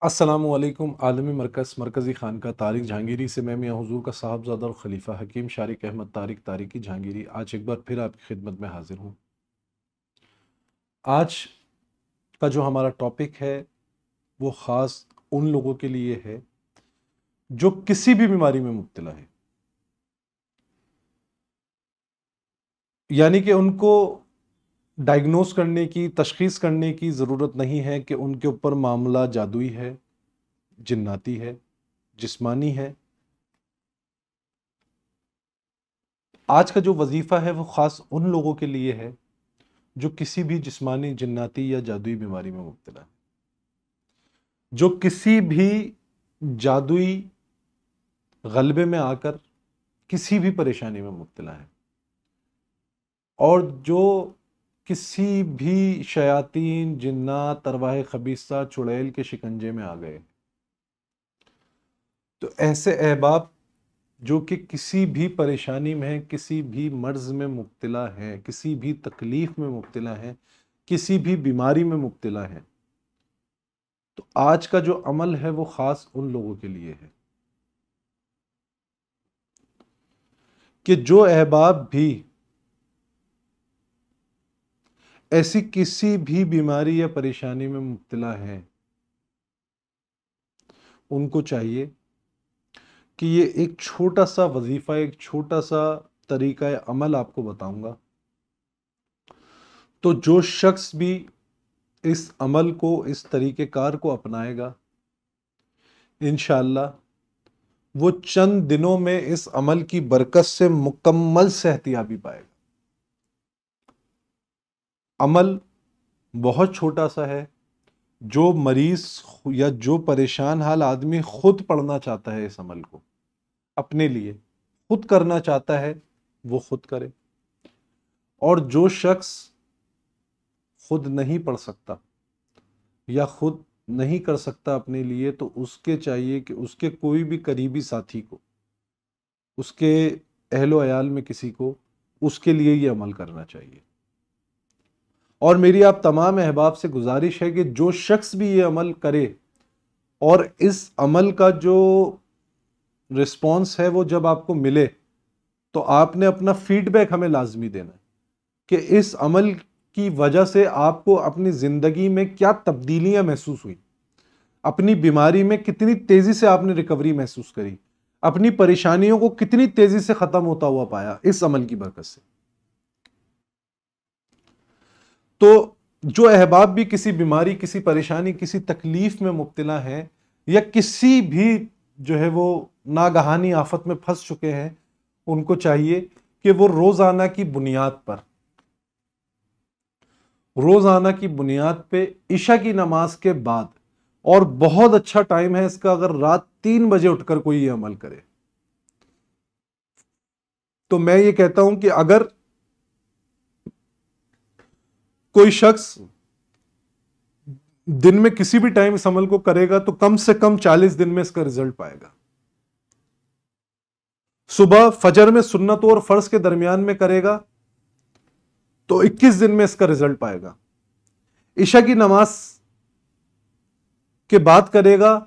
السلام علیکم۔ عالمی مرکزی خانقاہ طارق جہانگیری سے میں میاں حضور کا صاحبزادہ اور خلیفہ حکیم شارق احمد طارق طارقی جہانگیری آج ایک بار پھر آپ کی خدمت میں حاضر ہوں۔ آج کا جو ہمارا ٹاپک ہے وہ خاص ان لوگوں کے لیے ہے جو کسی بھی بیماری میں مبتلا ہے، یعنی کہ ان کو ڈائگنوز کرنے کی، تشخیص کرنے کی ضرورت نہیں ہے کہ ان کے اوپر معاملہ جادوئی ہے، جناتی ہے، جسمانی ہے۔ آج کا جو وظیفہ ہے وہ خاص ان لوگوں کے لیے ہے جو کسی بھی جسمانی، جناتی یا جادوئی بیماری میں مبتلا ہے، جو کسی بھی جادوئی غلبے میں آ کر کسی بھی پریشانی میں مبتلا ہے، اور جو کسی بھی شیاطین، جنات، ارواح خبیثہ، چڑیل کے شکنجے میں آ گئے۔ تو ایسے احباب جو کہ کسی بھی پریشانی میں ہیں، کسی بھی مرض میں مبتلا ہیں، کسی بھی تکلیف میں مبتلا ہیں، کسی بھی بیماری میں مبتلا ہیں، تو آج کا جو عمل ہے وہ خاص ان لوگوں کے لیے ہے کہ جو احباب بھی ایسی کسی بھی بیماری یا پریشانی میں مبتلا ہیں، ان کو چاہیے کہ یہ ایک چھوٹا سا وظیفہ، ایک چھوٹا سا طریقہ عمل آپ کو بتاؤں گا۔ تو جو شخص بھی اس عمل کو، اس طریقہ کار کو اپنائے گا، انشاءاللہ وہ چند دنوں میں اس عمل کی برکت سے مکمل صحتیابی پائے گا۔ عمل بہت چھوٹا سا ہے، جو مریض یا جو پریشان حال آدمی خود پڑھنا چاہتا ہے، اس عمل کو اپنے لیے خود کرنا چاہتا ہے وہ خود کرے، اور جو شخص خود نہیں پڑھ سکتا یا خود نہیں کر سکتا اپنے لیے، تو اس کے چاہیے کہ اس کے کوئی بھی قریبی ساتھی کو، اس کے اہل و عیال میں کسی کو، اس کے لیے یہ عمل کرنا چاہیے۔ اور میری آپ تمام احباب سے گزارش ہے کہ جو شخص بھی یہ عمل کرے اور اس عمل کا جو رسپانس ہے وہ جب آپ کو ملے، تو آپ نے اپنا فیڈ بیک ہمیں لازمی دینا ہے کہ اس عمل کی وجہ سے آپ کو اپنی زندگی میں کیا تبدیلیاں محسوس ہوئی، اپنی بیماری میں کتنی تیزی سے آپ نے ریکوری محسوس کری، اپنی پریشانیوں کو کتنی تیزی سے ختم ہوتا ہوا پایا اس عمل کی برکت سے۔ تو جو احباب بھی کسی بیماری، کسی پریشانی، کسی تکلیف میں مبتلا ہیں، یا کسی بھی جو ہے وہ ناگہانی آفت میں پھنس چکے ہیں، ان کو چاہیے کہ وہ روزانہ کی بنیاد پہ عشاء کی نماز کے بعد، اور بہت اچھا ٹائم ہے اس کا، اگر رات 3 بجے اٹھ کر کوئی یہ عمل کرے، تو میں یہ کہتا ہوں کہ اگر کوئی شخص دن میں کسی بھی ٹائم اس عمل کو کرے گا تو کم سے کم 40 دن میں اس کا رزلٹ پائے گا۔ صبح فجر میں سنتوں اور فرض کے درمیان میں کرے گا تو 21 دن میں اس کا رزلٹ پائے گا۔ عشاء کی نماز کے بعد کرے گا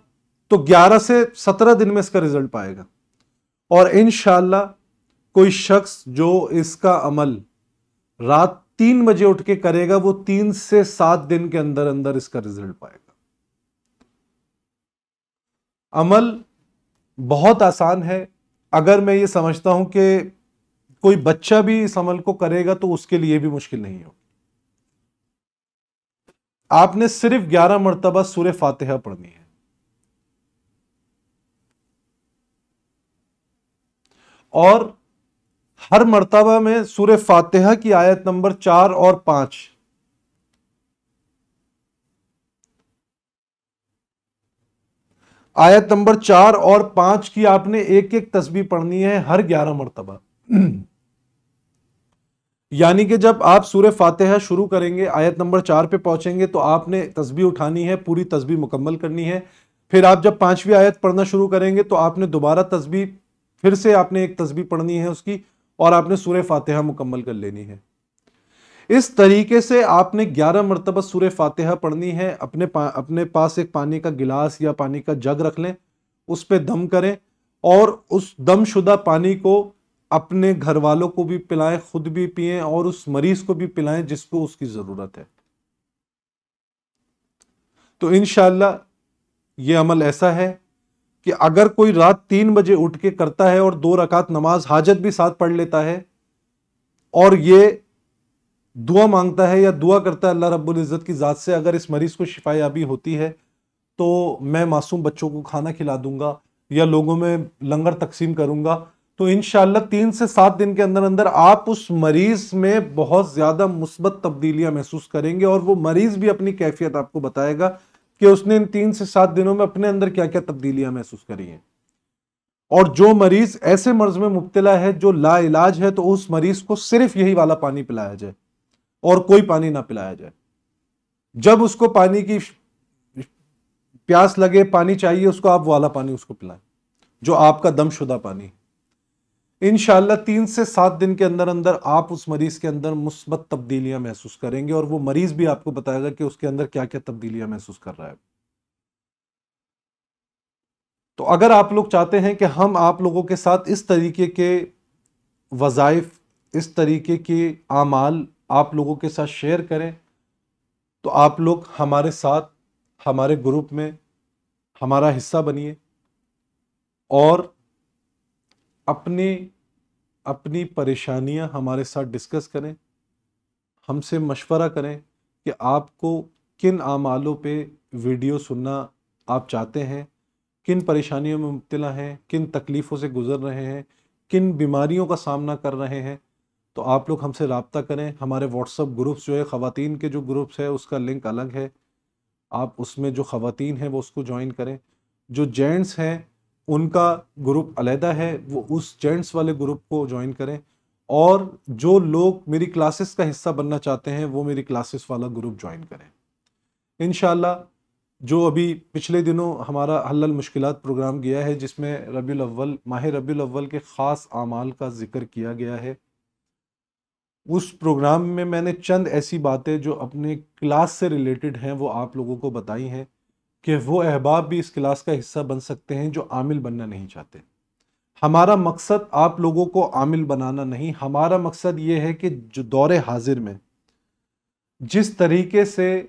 تو 11 سے 17 دن میں اس کا رزلٹ پائے گا، اور انشاءاللہ کوئی شخص جو اس کا عمل رات 3 بجے اٹھ کے کرے گا، وہ 3 سے 7 دن کے اندر اندر اس کا رزلٹ پائے گا۔ عمل بہت آسان ہے۔ اگر میں یہ سمجھتا ہوں کہ کوئی بچہ بھی اس عمل کو کرے گا تو اس کے لیے بھی مشکل نہیں ہوگی۔ آپ نے صرف 11 مرتبہ سورہ فاتحہ پڑھنی ہے، اور ہر مرتبہ میں سورہ فاتحہ کی آیت نمبر 4 اور 5 آیت نمبر 4 اور 5 کی آپ نے ایک ایک تسبیح پڑھنی ہے ہر 11 مرتبہ۔ یعنی کہ جب آپ سورہ فاتحہ شروع کریں گے، آیت نمبر 4 پہ پہنچیں گے تو آپ نے تسبیح اٹھانی ہے، پوری تسبیح مکمل کرنی ہے۔ پھر آپ جب 5ویں آیت پڑھنا شروع کریں گے تو آپ نے دوبارہ تسبیح، پھر سے آپ نے ایک تسبیح پڑھنی ہے اس کی، اور آپ نے سورہ فاتحہ مکمل کر لینی ہے۔ اس طریقے سے آپ نے 11 مرتبہ سورہ فاتحہ پڑھنی ہے. اپنے پاس ایک پانی کا گلاس یا پانی کا جگ رکھ لیں, اس پہ دم کریں اور اس دم شدہ پانی کو اپنے گھر والوں کو بھی پلائیں, خود بھی پئیں اور اس مریض کو بھی پلائیں جس کو اس کی ضرورت ہے. تو انشاءاللہ یہ عمل ایسا ہے کہ اگر کوئی رات 3 بجے اٹھ کے کرتا ہے اور 2 رکعت نماز حاجت بھی ساتھ پڑھ لیتا ہے اور یہ دعا مانگتا ہے یا دعا کرتا ہے اللہ رب العزت کی ذات سے, اگر اس مریض کو شفا یابی ہوتی ہے تو میں معصوم بچوں کو کھانا کھلا دوں گا یا لوگوں میں لنگر تقسیم کروں گا. تو انشاءاللہ 3 سے 7 دن کے اندر اندر آپ اس مریض میں بہت زیادہ مثبت تبدیلیاں محسوس کریں گے اور وہ مریض بھی اپنی کیفیت آپ کو بتائے گا کہ اس نے ان 3 سے 7 دنوں میں اپنے اندر کیا کیا تبدیلیاں محسوس کری ہیں. اور جو مریض ایسے مرض میں مبتلا ہے جو لا علاج ہے تو اس مریض کو صرف یہی والا پانی پلایا جائے اور کوئی پانی نہ پلایا جائے. جب اس کو پانی کی پیاس لگے, پانی چاہیے اس کو, آپ والا پانی اس کو پلائیں جو آپ کا دم شدہ پانی. انشاءاللہ 3 سے 7 دن کے اندر اندر آپ اس مریض کے اندر مثبت تبدیلیاں محسوس کریں گے اور وہ مریض بھی آپ کو بتائے گا کہ اس کے اندر کیا کیا تبدیلیاں محسوس کر رہا ہے. تو اگر آپ لوگ چاہتے ہیں کہ ہم آپ لوگوں کے ساتھ اس طریقے کے وظائف, اس طریقے کے اعمال آپ لوگوں کے ساتھ شیئر کریں تو آپ لوگ ہمارے ساتھ ہمارے گروپ میں ہمارا حصہ بنیے اور اپنی پریشانیاں ہمارے ساتھ ڈسکس کریں, ہم سے مشورہ کریں کہ آپ کو کن اعمالوں پہ ویڈیو سننا آپ چاہتے ہیں, کن پریشانیوں میں مبتلا ہیں, کن تکلیفوں سے گزر رہے ہیں, کن بیماریوں کا سامنا کر رہے ہیں. تو آپ لوگ ہم سے رابطہ کریں. ہمارے واٹس ایپ گروپس جو ہے, خواتین کے جو گروپس ہے اس کا لنک الگ ہے, آپ اس میں جو خواتین ہیں وہ اس کو جوائن کریں. جو جینٹس ہیں ان کا گروپ علیحدہ ہے, وہ اس جینٹس والے گروپ کو جوائن کریں. اور جو لوگ میری کلاسز کا حصہ بننا چاہتے ہیں وہ میری کلاسز والا گروپ جوائن کریں. انشاءاللہ جو ابھی پچھلے دنوں ہمارا حل المشکلات پروگرام گیا ہے جس میں ماہ ربیع الاول کے خاص اعمال کا ذکر کیا گیا ہے, اس پروگرام میں میں نے چند ایسی باتیں جو اپنے کلاس سے ریلیٹڈ ہیں وہ آپ لوگوں کو بتائی ہیں کہ وہ احباب بھی اس کلاس کا حصہ بن سکتے ہیں جو عامل بننا نہیں چاہتے. ہمارا مقصد آپ لوگوں کو عامل بنانا نہیں, ہمارا مقصد یہ ہے کہ جو دور حاضر میں جس طریقے سے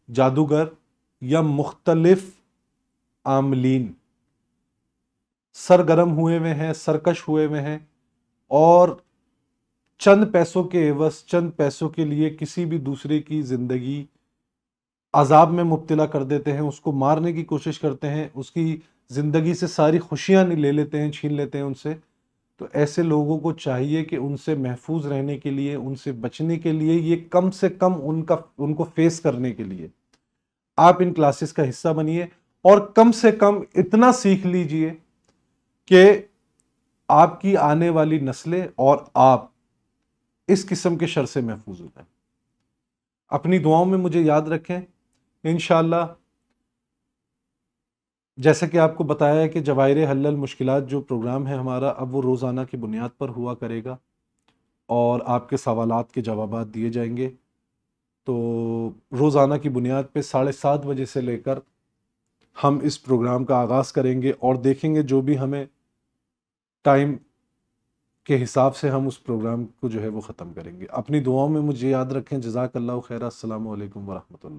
جادوگر یا مختلف عاملین سرگرم ہوئے ہوئے ہیں, سرکش ہوئے ہوئے ہیں اور چند پیسوں کے عوض, چند پیسوں کے لیے کسی بھی دوسرے کی زندگی عذاب میں مبتلا کر دیتے ہیں, اس کو مارنے کی کوشش کرتے ہیں, اس کی زندگی سے ساری خوشیاں لے لیتے ہیں, چھین لیتے ہیں ان سے. تو ایسے لوگوں کو چاہیے کہ ان سے محفوظ رہنے کے لیے, ان سے بچنے کے لیے, یہ کم سے کم ان کو فیس کرنے کے لیے آپ ان کلاسز کا حصہ بنیے اور کم سے کم اتنا سیکھ لیجئے کہ آپ کی آنے والی نسلیں اور آپ اس قسم کے شر سے محفوظ ہو جائیں. اپنی دعاؤں میں مجھے یاد رکھیں. انشاءاللہ جیسا کہ آپ کو بتایا ہے کہ جواہر حل المشکلات جو پروگرام ہے ہمارا, اب وہ روزانہ کی بنیاد پر ہوا کرے گا اور آپ کے سوالات کے جوابات دیے جائیں گے. تو روزانہ کی بنیاد پہ 7:30 بجے سے لے کر ہم اس پروگرام کا آغاز کریں گے اور دیکھیں گے جو بھی ہمیں ٹائم کے حساب سے ہم اس پروگرام کو جو ہے وہ ختم کریں گے. اپنی دعاؤں میں مجھے یاد رکھیں. جزاک اللہ خیر. السلام علیکم ورحمۃ اللہ.